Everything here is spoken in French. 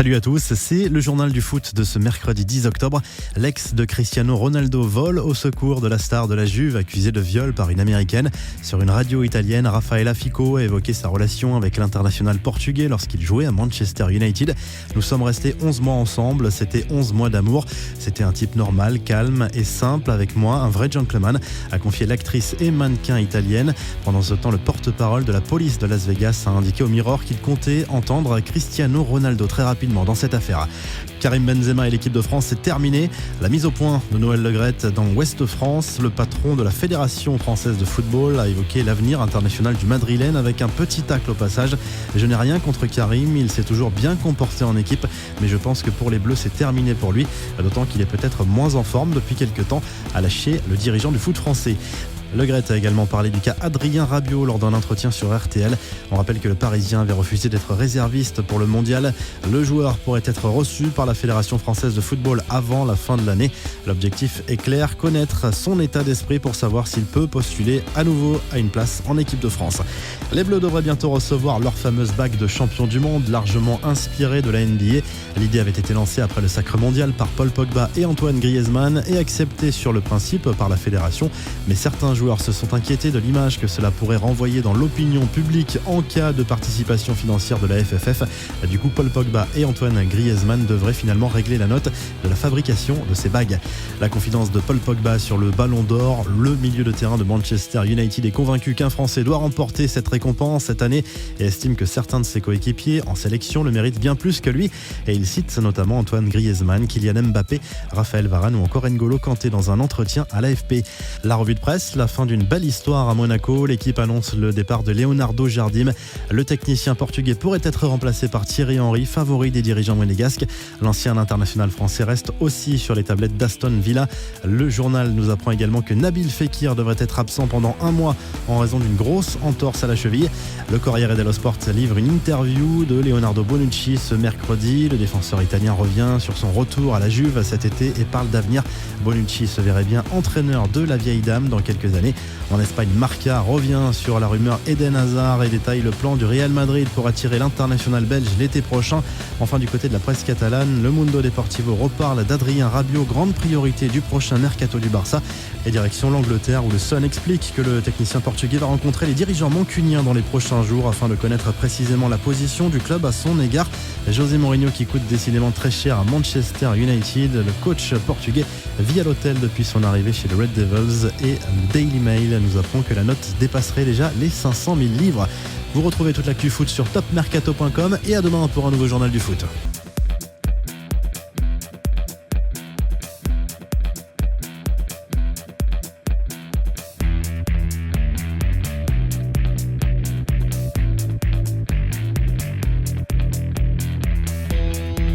Salut à tous, c'est le journal du foot de ce mercredi 10 octobre. L'ex de Cristiano Ronaldo vole au secours de la star de la Juve accusée de viol par une américaine. Sur une radio italienne, Raffaella Fico a évoqué sa relation avec l'international portugais lorsqu'il jouait à Manchester United. Nous sommes restés 11 mois ensemble, c'était 11 mois d'amour. C'était un type normal, calme et simple avec moi, un vrai gentleman, a confié l'actrice et mannequin italienne. Pendant ce temps, le porte-parole de la police de Las Vegas a indiqué au Mirror qu'il comptait entendre Cristiano Ronaldo très rapidement dans cette affaire. Karim Benzema et l'équipe de France, c'est terminé. La mise au point de Noël Le Graët dans Ouest France. Le patron de la Fédération française de football a évoqué l'avenir international du Madrilène avec un petit tacle au passage. Je n'ai rien contre Karim, il s'est toujours bien comporté en équipe, mais je pense que pour les Bleus, c'est terminé pour lui. D'autant qu'il est peut-être moins en forme depuis quelques temps, a lâché le dirigeant du foot français. Le Graët a également parlé du cas Adrien Rabiot lors d'un entretien sur RTL. On rappelle que le Parisien avait refusé d'être réserviste pour le mondial. Le joueur pourrait être reçu par la Fédération française de football avant la fin de l'année. L'objectif est clair, connaître son état d'esprit pour savoir s'il peut postuler à nouveau à une place en équipe de France. Les Bleus devraient bientôt recevoir leur fameuse bague de champion du monde, largement inspirée de la NBA. L'idée avait été lancée après le sacre mondial par Paul Pogba et Antoine Griezmann et acceptée sur le principe par la fédération. Mais certains joueurs se sont inquiétés de l'image que cela pourrait renvoyer dans l'opinion publique en cas de participation financière de la FFF. Du coup, Paul Pogba et Antoine Griezmann devraient finalement régler la note de la fabrication de ces bagues. La confidence de Paul Pogba sur le Ballon d'Or, le milieu de terrain de Manchester United est convaincu qu'un Français doit remporter cette récompense cette année et estime que certains de ses coéquipiers en sélection le méritent bien plus que lui. Et il cite notamment Antoine Griezmann, Kylian Mbappé, Raphaël Varane ou encore N'Golo Kanté dans un entretien à l'AFP. La revue de presse, la fin d'une belle histoire à Monaco. L'équipe annonce le départ de Leonardo Jardim. Le technicien portugais pourrait être remplacé par Thierry Henry, favori des dirigeants monégasques. L'ancien international français reste aussi sur les tablettes d'Aston Villa. Le journal nous apprend également que Nabil Fekir devrait être absent pendant un mois en raison d'une grosse entorse à la cheville. Le Corriere dello Sport livre une interview de Leonardo Bonucci ce mercredi. Le défenseur italien revient sur son retour à la Juve cet été et parle d'avenir. Bonucci se verrait bien entraîneur de la vieille dame dans quelques années. En Espagne, Marca revient sur la rumeur Eden Hazard et détaille le plan du Real Madrid pour attirer l'international belge l'été prochain. Enfin, du côté de la presse catalane, le Mundo Deportivo reparle d'Adrien Rabiot, grande priorité du prochain mercato du Barça. Et direction l'Angleterre où le Sun explique que le technicien portugais va rencontrer les dirigeants mancuniens dans les prochains jours afin de connaître précisément la position du club à son égard. José Mourinho qui coûte décidément très cher à Manchester United. Le coach portugais vit à l'hôtel depuis son arrivée chez les Red Devils et Daily Mail nous apprend que la note dépasserait déjà les 500 000 livres. Vous retrouvez toute l'actu foot sur topmercato.com et à demain pour un nouveau journal du foot.